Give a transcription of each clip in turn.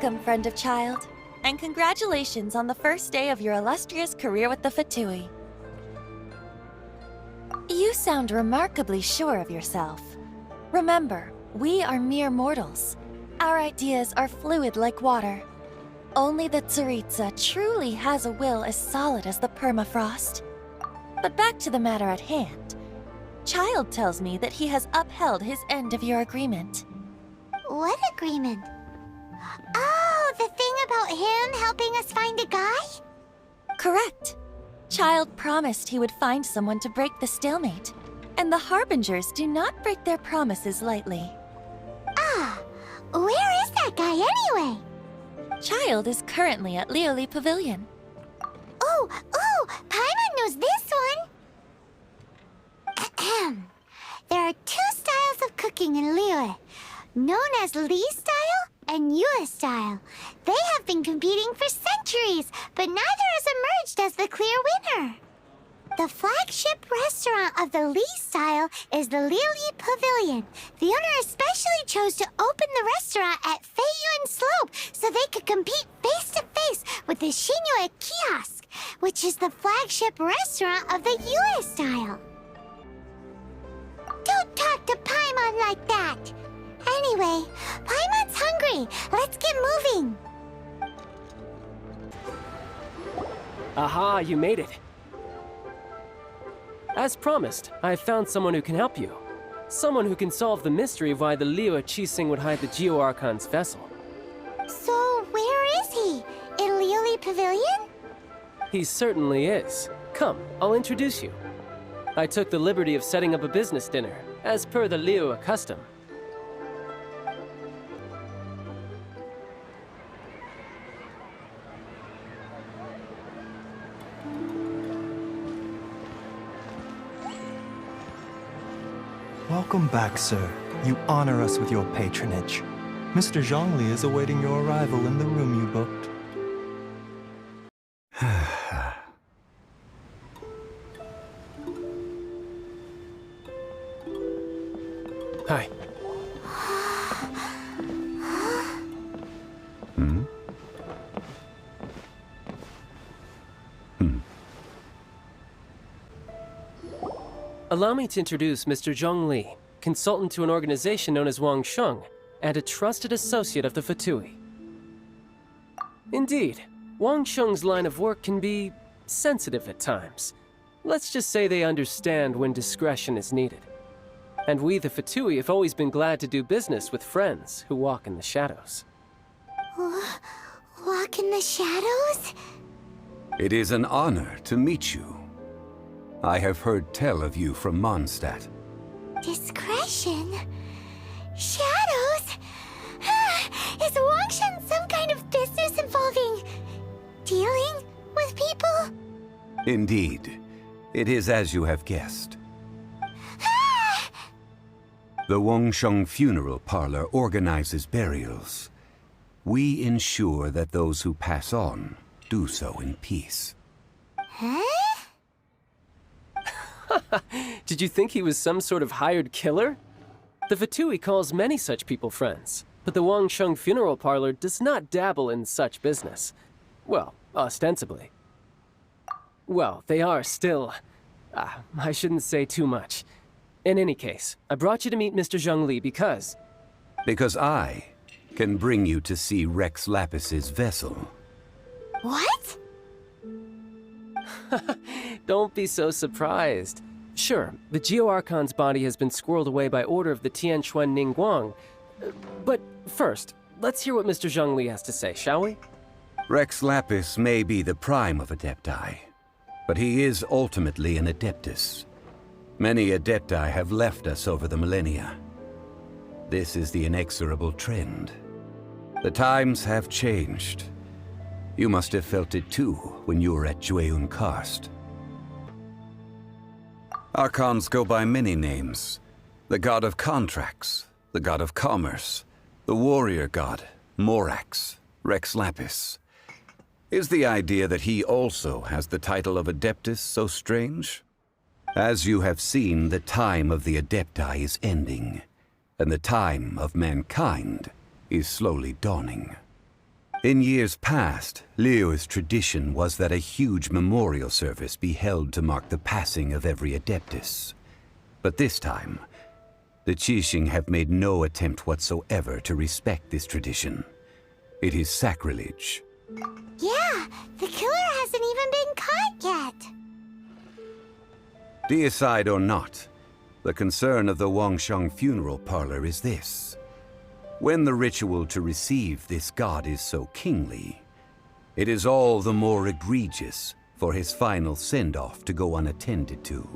Welcome, friend of Childe, and congratulations on the first day of your illustrious career with the Fatui. You sound remarkably sure of yourself. Remember, we are mere mortals. Our ideas are fluid like water. Only the Tsaritsa truly has a will as solid as the permafrost. But back to the matter at hand. Childe tells me that he has upheld his end of your agreement. What agreement? Oh, the thing about him helping us find a guy? Correct. Childe promised he would find someone to break the stalemate, and the Harbingers do not break their promises lightly. Ah, where is that guy anyway? Childe is currently at Lioli Pavilion. Oh, Paimon knows this one! Ahem. There are two styles of cooking in Lioli, known as Li style and Yue style. They have been competing for centuries, but neither has emerged as the clear winner. The flagship restaurant of the Li style is the Lioli Pavilion. The owner especially chose to open the restaurant at Feiyuan Slope so they could compete face-to-face with the Xinyue Kiosk, which is the flagship restaurant of the Yue style. Don't talk to Paimon like that! Anyway, Paimon's hungry. Let's get moving. Aha, you made it. As promised, I have found someone who can help you. Someone who can solve the mystery of why the Liu Qixing would hide the Geo-Archon's vessel. So, where is he? In Lioli Pavilion? He certainly is. Come, I'll introduce you. I took the liberty of setting up a business dinner, as per the Liu custom. Welcome back, sir. You honor us with your patronage. Mr. Zhongli is awaiting your arrival in the room you booked. Hi. Allow me to introduce Mr. Zhongli, consultant to an organization known as Wangshen, and a trusted associate of the Fatui. Indeed, Wangshen's line of work can be sensitive at times. Let's just say they understand when discretion is needed. And we, the Fatui, have always been glad to do business with friends who walk in the shadows. Walk in the shadows? It is an honor to meet you. I have heard tell of you from Mondstadt. Discretion? Shadows? Is Wangshen some kind of business involving dealing with people? Indeed. It is as you have guessed. The Wangshen Funeral Parlor organizes burials. We ensure that those who pass on do so in peace. Huh? Did you think he was some sort of hired killer? The Fatui calls many such people friends, but the Wangshen Funeral Parlor does not dabble in such business. Well, ostensibly. Well, they are still... I shouldn't say too much. In any case, I brought you to meet Mr. Zhongli because... Because I can bring you to see Rex Lapis's vessel. What? Don't be so surprised. Sure, the Geo-Archon's body has been squirreled away by order of the Tianquan Ningguang. But first, let's hear what Mr. Zhongli has to say, shall we? Rex Lapis may be the prime of Adepti, but he is ultimately an Adeptus. Many Adepti have left us over the millennia. This is the inexorable trend. The times have changed. You must have felt it too when you were at Jueyun Karst. Archons go by many names. The god of contracts, the god of commerce, the warrior god, Morax, Rex Lapis. Is the idea that he also has the title of Adeptus so strange? As you have seen, the time of the Adepti is ending, and the time of mankind is slowly dawning. In years past, Liyue's tradition was that a huge memorial service be held to mark the passing of every adeptus. But this time, the Qixing have made no attempt whatsoever to respect this tradition. It is sacrilege. Yeah, the killer hasn't even been caught yet. Deicide or not, the concern of the wangshen funeral parlor is this. When the ritual to receive this god is so kingly, it is all the more egregious for his final send-off to go unattended to.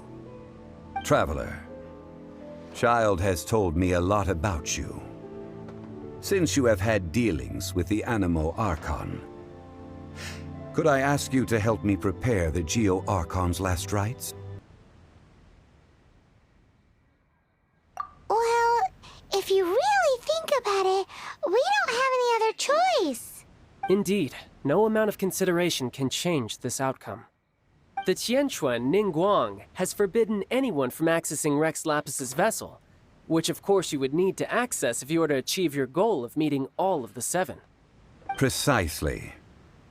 Traveler, Childe has told me a lot about you. Since you have had dealings with the Animo Archon, could I ask you to help me prepare the Geo Archon's last rites? Well, if you really think about it, we don't have any other choice. Indeed, no amount of consideration can change this outcome. The Tianquan Ningguang has forbidden anyone from accessing Rex Lapis's vessel, which of course you would need to access if you were to achieve your goal of meeting all of the 7. Precisely.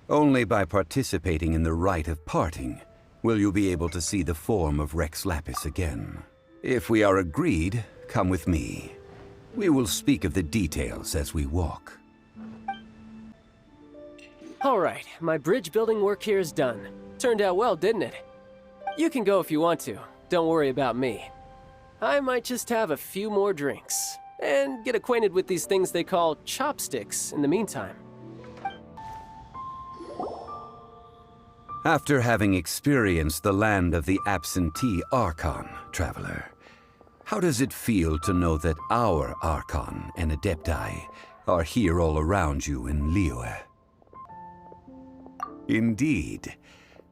Only by participating in the rite of parting will you be able to see the form of Rex Lapis again. If we are agreed, come with me. We will speak of the details as we walk. All right, my bridge building work here is done. Turned out well, didn't it? You can go if you want to. Don't worry about me. I might just have a few more drinks and get acquainted with these things they call chopsticks in the meantime. After having experienced the land of the absentee Archon, Traveler, how does it feel to know that our Archon and Adepti are here all around you in Liyue? Indeed,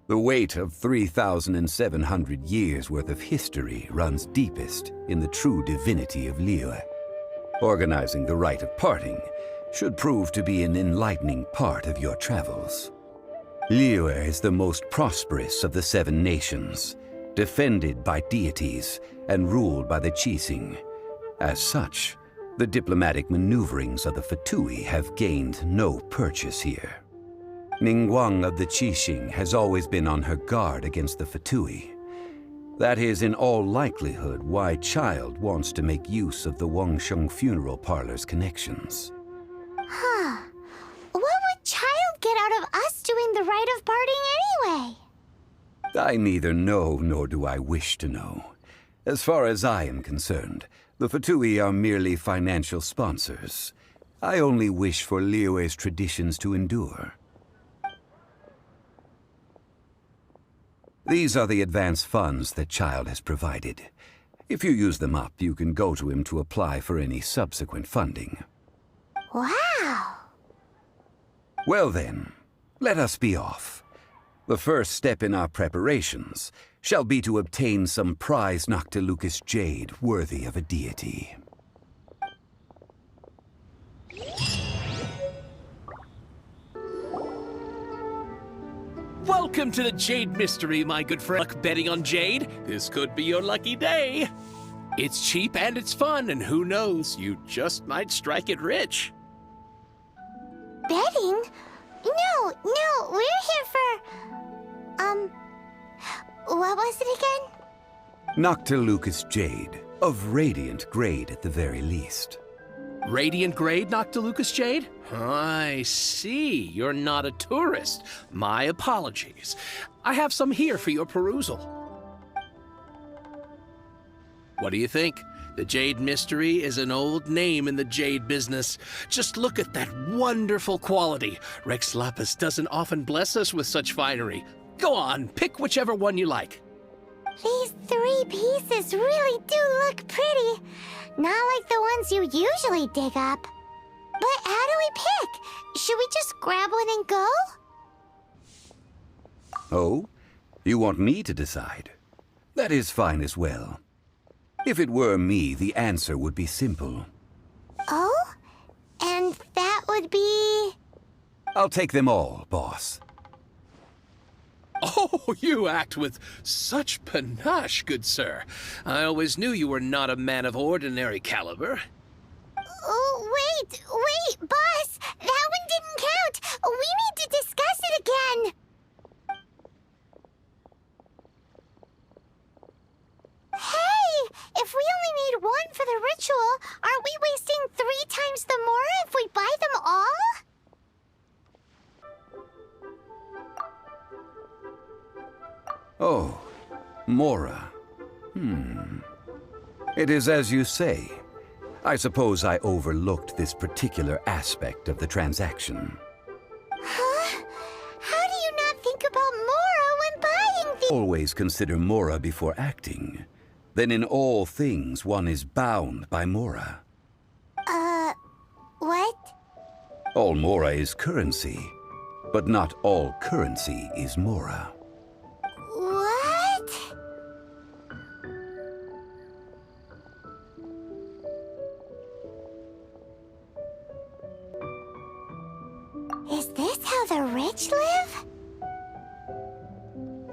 the weight of 3,700 years' worth of history runs deepest in the true divinity of Liyue. Organizing the rite of parting should prove to be an enlightening part of your travels. Liyue is the most prosperous of the 7 nations, defended by deities and ruled by the Qixing. As such, the diplomatic maneuverings of the Fatui have gained no purchase here. Ningguang of the Qixing has always been on her guard against the Fatui. That is in all likelihood why Childe wants to make use of the wangshen funeral parlor's connections. Huh. What would Childe get out of us doing the rite of parting anyway? I neither know nor do I wish to know. As far as I am concerned, the Fatui are merely financial sponsors. I only wish for Liyue's traditions to endure. These are the advance funds that Childe has provided. If you use them up, you can go to him to apply for any subsequent funding. Wow! Well then, let us be off. The first step in our preparations shall be to obtain some prized Noctilucous jade worthy of a deity. Welcome to the Jade Mystery, my good friend. Luck betting on Jade? This could be your lucky day. It's cheap and it's fun, and who knows, you just might strike it rich. Betting? No, we're here for... what was it again? Noctilucous jade, of radiant grade at the very least. Radiant grade Noctilucous jade? I see. You're not a tourist. My apologies. I have some here for your perusal. What do you think? The Jade Mystery is an old name in the jade business. Just look at that wonderful quality. Rex Lapis doesn't often bless us with such finery. Go on, pick whichever one you like. These 3 pieces really do look pretty. Not like the ones you usually dig up. But how do we pick? Should we just grab one and go? Oh? You want me to decide? That is fine as well. If it were me, the answer would be simple. Oh? And that would be... I'll take them all, boss. Oh, you act with such panache, good sir. I always knew you were not a man of ordinary caliber. Oh, wait, boss! That one didn't count! Oh, Mora. It is as you say. I suppose I overlooked this particular aspect of the transaction. Huh? How do you not think about Mora when buying things? Always consider Mora before acting. Then in all things one is bound by Mora. What? All Mora is currency, but not all currency is Mora. What? Is this how the rich live?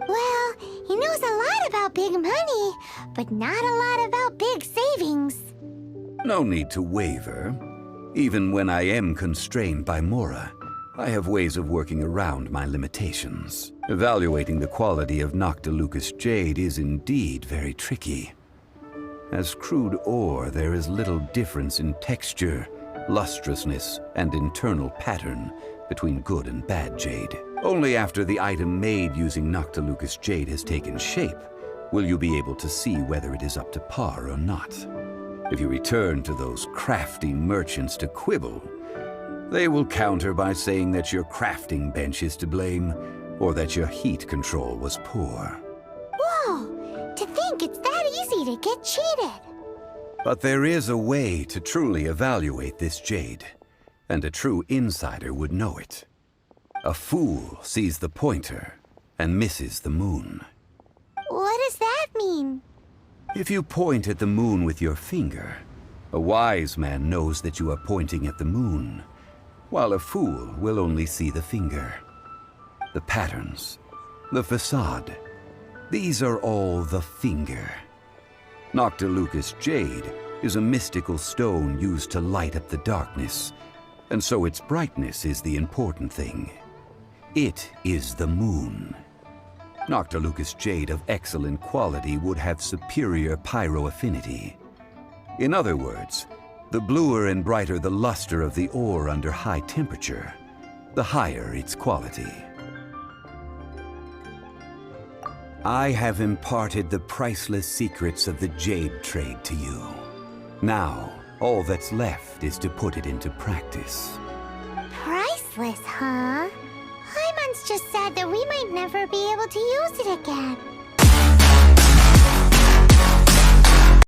Well, he knows a lot about big money, but not a lot about big savings. No need to waver. Even when I am constrained by Mora, I have ways of working around my limitations. Evaluating the quality of Noctilucous jade is indeed very tricky. As crude ore, there is little difference in texture, lustrousness, and internal pattern between good and bad jade. Only after the item made using Noctilucous jade has taken shape will you be able to see whether it is up to par or not. If you return to those crafty merchants to quibble, they will counter by saying that your crafting bench is to blame, or that your heat control was poor. Whoa! To think it's that easy to get cheated! But there is a way to truly evaluate this jade, and a true insider would know it. A fool sees the pointer and misses the moon. What does that mean? If you point at the moon with your finger, a wise man knows that you are pointing at the moon, while a fool will only see the finger. The patterns, the facade, these are all the finger. Noctilucous jade is a mystical stone used to light up the darkness, and so its brightness is the important thing. It is the moon. Noctilucous jade of excellent quality would have superior pyroaffinity. In other words, the bluer and brighter the luster of the ore under high temperature, the higher its quality. I have imparted the priceless secrets of the jade trade to you. Now, all that's left is to put it into practice. Priceless, huh? Hyman's just sad that we might never be able to use it again.